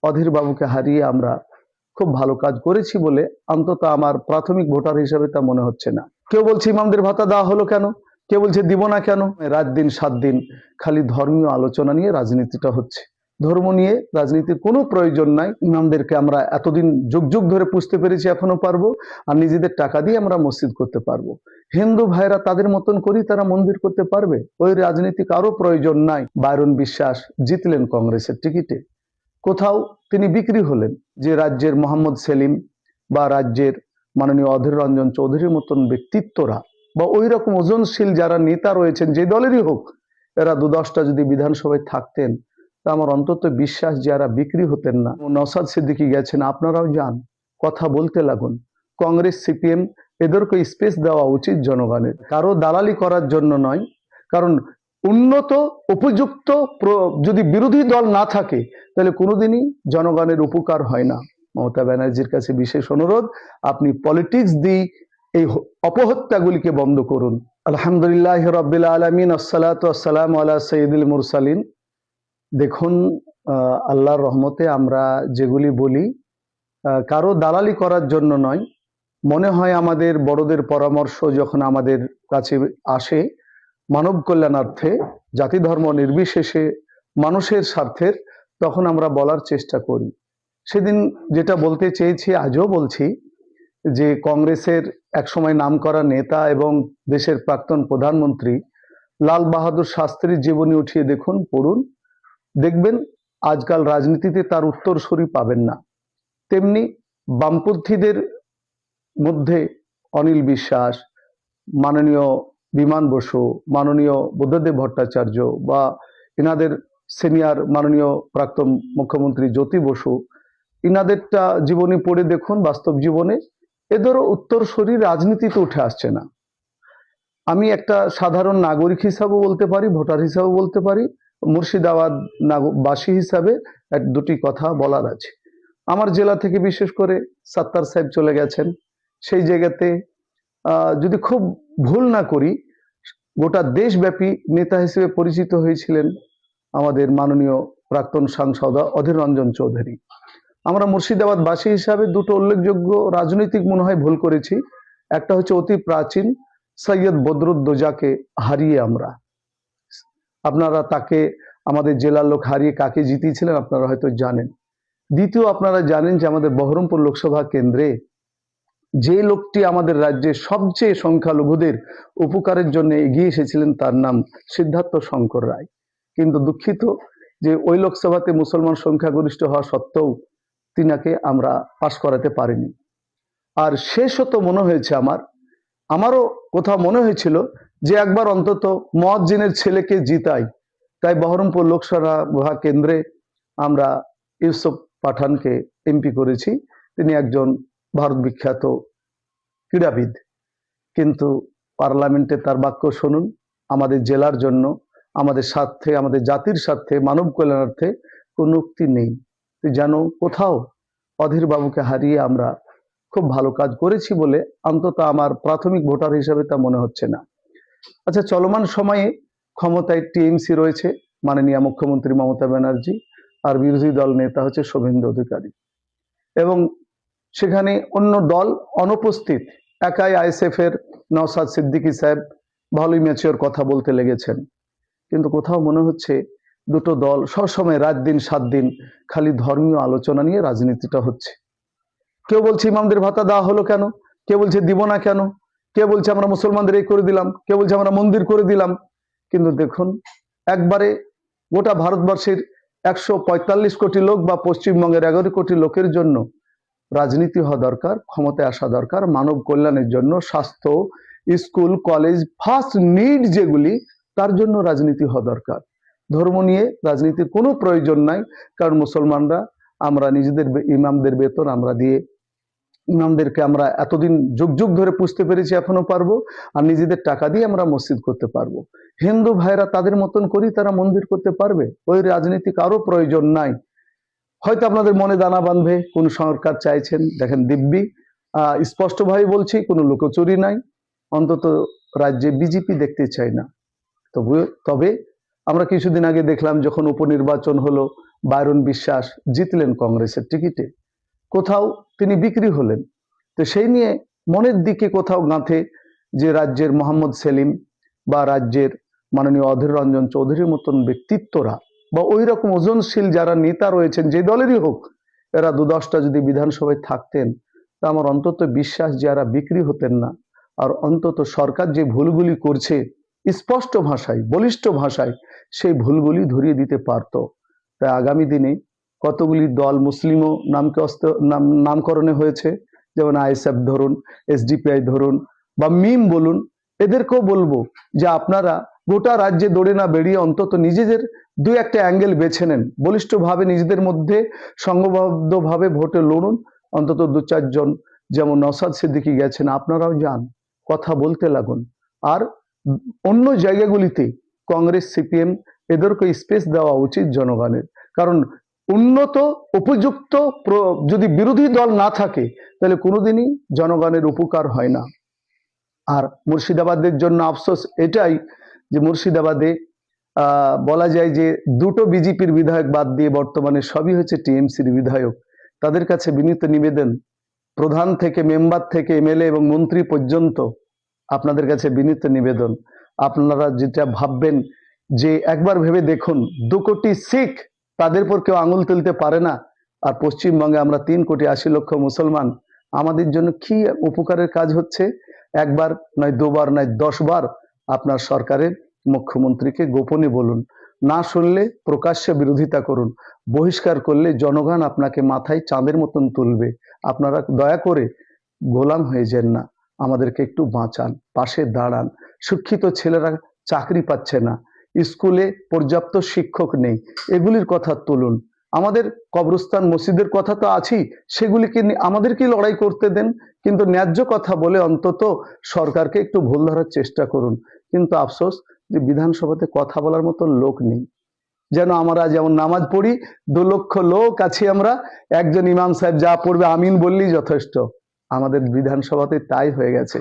অধীর বাবুকে হারিয়ে আমরা খুব ভালো কাজ করেছি বলে অন্তত আমার প্রাথমিক ভোটার হিসেবে তা মনে হচ্ছে না। কেউ বলছে ইমামদের ভাতা দেওয়া হলো কেন, কেউ বলছে দিব না কেন। রাত দিন 7 দিন খালি ধর্মীয় আলোচনা নিয়ে রাজনীতিটা হচ্ছে। ধর্ম নিয়ে রাজনীতির কোনো প্রয়োজন নাই। ইমামদেরকে আমরা এতদিন যুগ যুগ ধরে পুষতে পেরেছি, এখনো পারবো। আর নিজেদের টাকা দিয়ে আমরা মসজিদ করতে পারবো। হিন্দু ভাইরা তাদের মতন করি তারা মন্দির করতে পারবে। ওই রাজনীতি কারো প্রয়োজন নাই। বায়রন বিশ্বাস জিতলেন কংগ্রেসের টিকিটে, কোথাও তিনি বিক্রি হলেন। যে রাজ্যের মোহাম্মদ সেলিম বা রাজ্যের মাননীয় অধীর রঞ্জন চৌধুরীর মতন ব্যক্তিত্বরা বা ওই রকম ওজনশীল যারা নেতা রয়েছেন যে দলেরই হোক, এরা 2-10টা যদি বিধানসভায় থাকতেন তা আমার অন্তত বিশ্বাস যারা বিক্রি হতেন না। নওশাদ সিদ্দিকী গেছেন, আপনারাও যান, কথা বলতে লাগুন। কংগ্রেস সিপিএম এদেরকে স্পেস দেওয়া উচিত জনগণের, কারো দালালি করার জন্য নয়। কারণ উন্নত উপযুক্ত যদি বিরোধী দল না থাকে তাহলে কোনোদিনই জনগণের উপকার হয় না। মমতা ব্যানার্জির কাছে বিশেষ অনুরোধ, আপনি পলিটিক্স দিয়ে এই অপহত্যাগুলিকে বন্ধ করুন। আলহামদুলিল্লাহ রাব্বিল আলামিন, আসসালাতু ওয়াসসালামু আলা সাইয়্যিদিল মুরসালিন। দেখুন, আল্লাহর রহমতে আমরা যেগুলি বলি কারো দালালি করার জন্য নয়। মনে হয় আমাদের বড়দের পরামর্শ যখন আমাদের কাছে আসে মানব কল্যাণার্থে, জাতি ধর্ম নির্বিশেষে মানুষের স্বার্থের, তখন আমরা বলার চেষ্টা করি। সেদিন যেটা বলতে চেয়েছি আজও বলছি যে কংগ্রেসের একসময় নামকরা নেতা এবং দেশের প্রাক্তন প্রধানমন্ত্রী লাল বাহাদুর শাস্ত্রীর জীবনী উঠিয়ে দেখুন, পড়ুন, দেখবেন আজকাল রাজনীতিতে তার উত্তরসূরি পাবেন না। তেমনি বামপন্থীদের মধ্যে অনিল বিশ্বাস, মাননীয় বিমান বসু, মাননীয় বুদ্ধদেব ভট্টাচার্য বা এনাদের সিনিয়র মাননীয় প্রাক্তন মুখ্যমন্ত্রী জ্যোতি বসু, ইনাদেরটা জীবনী পড়ে দেখুন, বাস্তব জীবনে এদেরও উত্তরসূরি রাজনীতিতে উঠে আসছে না। আমি একটা সাধারণ নাগরিক হিসাবেও বলতে পারি, ভোটার হিসাবেও বলতে পারি, মুর্শিদাবাদ বাসী হিসাবে দুটি কথা বলার আছে। আমার জেলা থেকে বিশেষ করে সাত্তার সাহেব চলে গেছেন, সেই জায়গাতে যদি খুব ভুল না করি গোটা দেশব্যাপী নেতা হিসেবে পরিচিত হয়েছিলেন আমাদের মাননীয় প্রাক্তন সাংসদ অধীর রঞ্জন চৌধুরী। আমরা মুর্শিদাবাদবাসী হিসাবে দুটো উল্লেখযোগ্য রাজনৈতিক মনে হয় ভুল করেছি। একটা হচ্ছে অতি প্রাচীন সৈয়দ বদরুদ্দোজাকে হারিয়ে আপনারা তাকে, আমাদের জেলার লোক হারিয়ে কাকে জিতিয়েছিলেন আপনারা হয়তো জানেন। দ্বিতীয়, আপনারা জানেন যে আমাদের বহরমপুর লোকসভা কেন্দ্রে যে লোকটি আমাদের রাজ্যে সবচেয়ে সংখ্যালঘুদের উপকারের জন্য এগিয়ে এসেছিলেন তার নাম সিদ্ধার্থ শঙ্কর রায়। কিন্তু দুঃখিত যে ওই লোকসভাতে মুসলমান সংখ্যাগরিষ্ঠ হওয়া সত্ত্বেও তিনাকে আমরা পাশ করাতে পারিনি। আর শেষত মনে হয়েছে আমারও কোথাও মনে হয়েছিল যে একবার অন্তত মুয়াজ্জিনের ছেলেকে জিতাই। তাই বহরমপুর লোকসভা কেন্দ্রে আমরা ইউসুফ পাঠানকে এমপি করেছি। তিনি একজন ভারত বিখ্যাত ক্রীড়াবিদ, কিন্তু পার্লামেন্টে তার বাক্য শুনুন, আমাদের জেলার জন্য, আমাদের স্বার্থে, আমাদের জাতির স্বার্থে, মানব কল্যাণার্থে কোনো উক্তি নেই। যেন কোথাও অধীর বাবুকে হারিয়ে আমরা খুব ভালো কাজ করেছি বলে অন্তত আমার প্রাথমিক ভোটার হিসেবে তা মনে হচ্ছে না। আচ্ছা, চলমান সময়ে ক্ষমতায় টিএমসি রয়েছে, মাননীয় মুখ্যমন্ত্রী মমতা ব্যানার্জি, আর বিরোধী দল নেতা হচ্ছে শুভেন্দু অধিকারী, এবং সেখানে অন্য দল অনুপস্থিত। একাই আইএসএফ এর নওশাদ সিদ্দিকী সাহেব ভালোই ম্যাচিওর কথা বলতে লেগেছেন, কিন্তু কোথাও মনে হচ্ছে দুটো দল সবসময় রাত দিন 7 দিন খালি ধর্মীয় আলোচনা নিয়ে রাজনীতিটা হচ্ছে। কেউ বলছে ইমামদের ভাতা দেওয়া হলো কেন, কেউ বলছে দিব না কেন, কেউ বলছে আমরা মুসলমানদের এই করে দিলাম, কেউ বলছে আমরা মন্দির করে দিলাম। কিন্তু দেখুন, একবারে গোটা ভারতবর্ষের 145 কোটি লোক বা পশ্চিমবঙ্গের 11 কোটি লোকের জন্য রাজনীতি হওয়া দরকার, ক্ষমতায় আসা দরকার মানব কল্যাণের জন্য, স্বাস্থ্য, স্কুল, কলেজ, ফার্স্ট নিড যেগুলি, তার জন্য রাজনীতি হওয়া দরকার। ধর্ম নিয়ে রাজনীতির কোনো প্রয়োজন নাই। কারণ মুসলমানরা আমরা নিজেদের ইমামদের বেতন আমরা দিয়ে, ইমামদেরকে আমরা এতদিন যুগ যুগ ধরে পুষতে পেরেছি, এখনো পারবো। আর নিজেদের টাকা দিয়ে আমরা মসজিদ করতে পারবো। হিন্দু ভাইরা তাদের মতন করি তারা মন্দির করতে পারবে। ওই রাজনীতি কারো প্রয়োজন নাই। হয়তো আপনাদের মনে দানা বাঁধবে কোন সরকার চাইছেন, দেখেন দিব্যি স্পষ্টভাবে বলছি কোনো লুকোচুরি নাই, অন্তত রাজ্যে বিজেপি দেখতে চাই না। তবে আমরা কিছুদিন আগে দেখলাম যখন উপনির্বাচন হলো বায়রন বিশ্বাস জিতলেন কংগ্রেসের টিকিটে, কোথাও তিনি বিক্রি হলেন। তো সেই নিয়ে মনের দিকে কোথাও গাঁথে যে রাজ্যের মোহাম্মদ সেলিম বা রাজ্যের মাননীয় অধীর রঞ্জন চৌধুরীর মতন ব্যক্তিত্বরা বা ওই রকম ওজনশীল যারা নেতা রয়েছেন যে দলেরই হোক, এরা 2-10টা যদি বিধানসভায় থাকতেন, তা আমার অন্তত বিশ্বাস যে এরা বিক্রি হতেন না। আর অন্তত সরকার যে ভুলগুলি করছে স্পষ্ট ভাষায়, বলিষ্ঠ ভাষায় সেই ভুলগুলি ধরিয়ে দিতে পারত। তাই আগামী দিনে কতগুলি দল মুসলিমও নামকরণে হয়েছে, যেমন আইএসএফ ধরুন, এসডিপিআই ধরুন বা মিম বলুন, এদেরকেও বলবো যে আপনারা গোটা রাজ্যে দৌড়ে না বেরিয়ে অন্তত নিজেদের 2-1টা অ্যাঙ্গেল বেছে নেন, বলিষ্ঠভাবে নিজেদের মধ্যে সংঘবদ্ধভাবে ভোটে লড়ুন। অন্তত 2-4 জন যেমন নওশাদ সিদ্দিকী গেছেন, আপনারাও যান, কথা বলতে লাগুন। আর অন্য জায়গাগুলিতে কংগ্রেস, সিপিএম এদেরকে স্পেস দেওয়া উচিত জনগণের, কারণ উন্নত উপযুক্ত যদি বিরোধী দল না থাকে তাহলে কোনোদিনই জনগণের উপকার হয় না। আর মুর্শিদাবাদের জন্য আফসোস এটাই যে মুর্শিদাবাদে বলা যায় যে 2টো বিজেপির বিধায়ক বাদ দিয়ে বর্তমানে সবই হচ্ছে টিএমসির বিধায়ক। তাদের কাছে বিনীত নিবেদন, প্রধান থেকে মেম্বার থেকে এমএলএ এবং মন্ত্রী পর্যন্ত আপনাদের কাছে বিনীত নিবেদন, আপনারা যেটা ভাববেন যে একবার ভেবে দেখুন, 2 কোটি শিখ তাদের পর কেউ আঙুল তুলতে পারে না, আর পশ্চিমবঙ্গে আমরা 3,80,00,000 মুসলমান, আমাদের জন্য কি উপকারের কাজ হচ্ছে? একবার নয় 2বার নয় 10 বার আপনার সরকারের মুখ্যমন্ত্রীকে গোপনে বলুন, না শুনলে প্রকাশ্যে বিরোধিতা করুন, বহিষ্কার করলে জনগণ আপনাকে মাথায় চাঁদের মতন তুলবে। আপনারা দয়া করে গোলাম হয়ে যান না, আমাদেরকে একটু বাঁচান, পাশে দাঁড়ান। শিক্ষিত ছেলেরা চাকরি পাচ্ছে না, স্কুলে পর্যাপ্ত শিক্ষক নেই, এগুলির কথা তুলুন। আমাদের কবরস্থান মসজিদের কথা তো আছেই, সেগুলিকে আমাদেরকে লড়াই করতে দেন, কিন্তু ন্যায্য কথা বলে অন্তত সরকারকে একটু ভুল ধরার চেষ্টা করুন। কিন্তু আফসোস যে বিধানসভাতে কথা বলার মতো লোক নেই। যেন আমরা যেমন নামাজ পড়ি 2 লক্ষ লোক আছি আমরা, একজন ইমাম সাহেব যা পড়বে আমিন বললেই যথেষ্ট। আমাদের বিধানসভাতে তাই হয়ে গেছে।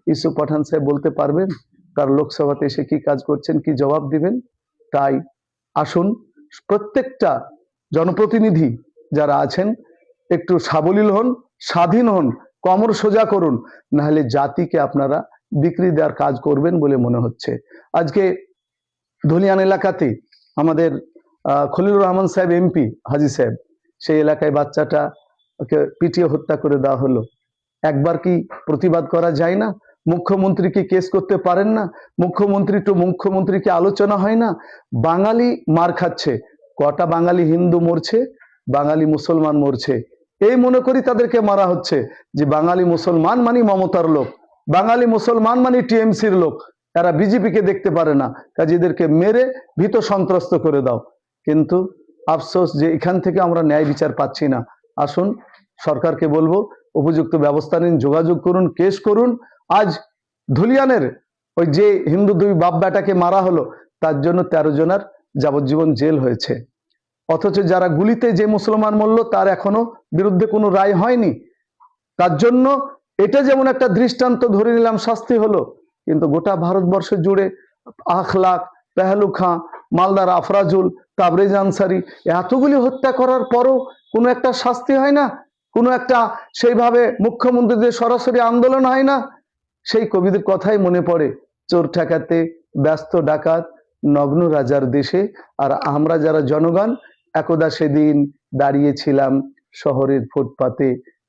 ইউসুফ পাঠান সাহেব বলতে পারবেন তার লোকসভাতে এসে কি কাজ করছেন, কি জবাব দিবেন? তাই আসুন প্রত্যেকটা জনপ্রতিনিধি যারা আছেন একটু সাবলীল হন, স্বাধীন হন, কমর সোজা করুন, নাহলে জাতিকে আপনারা বিক্রি দেওয়ার কাজ করবেন বলে মনে হচ্ছে। আজকে ধুলিয়ান এলাকাতে আমাদের খলিলুর রহমান সাহেব এমপি হাজী সাহেব, সেই এলাকায় বাচ্চাটাকে পিটিয়ে হত্যা করে দেওয়া হলো। একবার কি প্রতিবাদ করা যায় না? মুখ্যমন্ত্রী কি কেস করতে পারেন না? মুখ্যমন্ত্রী কি আলোচনা হয় না? বাঙালি মার খাচ্ছে, কটা বাঙালি হিন্দু মরছে, বাঙালি মুসলমান মরছে, এই মনে করি তাদেরকে মারা হচ্ছে যে বাঙালি মুসলমান মানে মমতার লোক, বাঙালি মুসলমান মানে টিএমসির লোক, এরা বিজেপিকে দেখতে পারে না, কাজে এদেরকে মেরে ভীত সন্ত্রস্ত করে দাও। কিন্তু আফসোস যে এখান থেকে আমরা ন্যায় বিচার পাচ্ছি না। আসুন সরকারকে বলবো উপযুক্ত ব্যবস্থা নিন, যোগাযোগ করুন, কেস করুন। আজ ধুলিয়ানের ওই যে হিন্দু 2 বাপ বেটাকে মারা হলো, তার জন্য 13 জনের যাবজ্জীবন জেল হয়েছে, অথচ যারা গুলিতে যে মুসলমান মরল তার এখনো বিরুদ্ধে কোনো রায় হয়নি। তার জন্য এটা যেমন একটা দৃষ্টান্ত ধরে নিলাম, শাস্তি হলো, কিন্তু গোটা ভারতবর্ষ জুড়ে আখলাক, পেহলু খাঁ, মালদার আফরাজুল, তাবরেজ আনসারি, এতগুলি হত্যা করার পরও কোনো একটা শাস্তি হয় না, কোনো একটা সেইভাবে মুখ্যমন্ত্রীদের সরাসরি আন্দোলন হয় না। সেই কবিদের কথাই মনে পড়ে, চোর ঠেকাতে ব্যস্ত ডাকাত নগ্ন রাজার দেশে, আর আমরা যারা জনগণ একদা সেদিন দাঁড়িয়েছিলাম শহরের ফুটপাতে,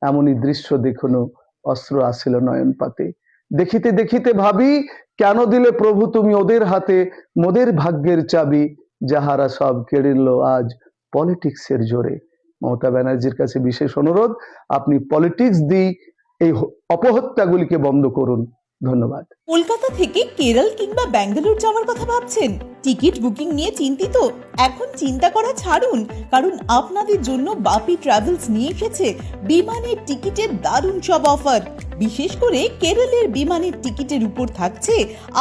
এমনই দৃশ্য দেখুনো অস্ত্র আসিল নয়ন পাতে। দেখিতে দেখিতে ভাবি, কেন দিলে প্রভু তুমি ওদের হাতে মোদের ভাগ্যের চাবি, যাহারা সব কেড়ে নিল আজ পলিটিক্সের জোরে। মমতা ব্যানার্জির কাছে বিশেষ অনুরোধ, আপনি পলিটিক্স দিয়ে এই অপহত্যাগুলিকে বন্ধ করুন। ধন্যবাদ। কলকাতা থেকে কেরল কিংবা ব্যাঙ্গালোর যাওয়ার কথা ভাবছেন? টিকিট বুকিং নিয়ে চিন্তিত? এখন চিন্তা করা ছাড়ুন, কারণ আপনাদের জন্য বাপি ট্রাভেলস নিয়ে এসেছে বিমানের টিকিটের দারুণ সব অফার। বিশেষ করে কেরলের বিমানের টিকিটের উপর থাকছে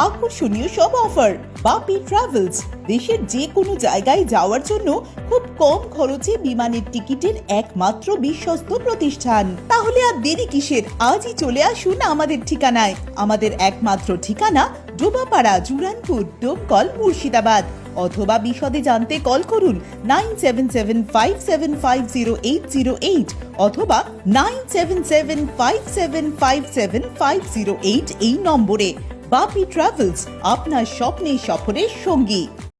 আকর্ষণীয় সব অফার। বাপি ট্রাভেলস দেশের যে কোনো জায়গায় যাওয়ার জন্য খুব কম খরচে বিমানের টিকিটের একমাত্র বিশ্বস্ত প্রতিষ্ঠান। তাহলে আর দেরি কিসের? আজই চলে আসুন আমাদের ঠিকানায়। আমাদের একমাত্র ঠিকানা ডোবাপাড়া, জুরানপুর, ডোমকল, মুর্শিদাবাদ। অথবা বিশদে জানতে কল করুন 9775750808 অথবা 9775757508 এই নম্বরে। বাপি ট্রাভেলস, আপনার স্বপ্নের সফরের সঙ্গী।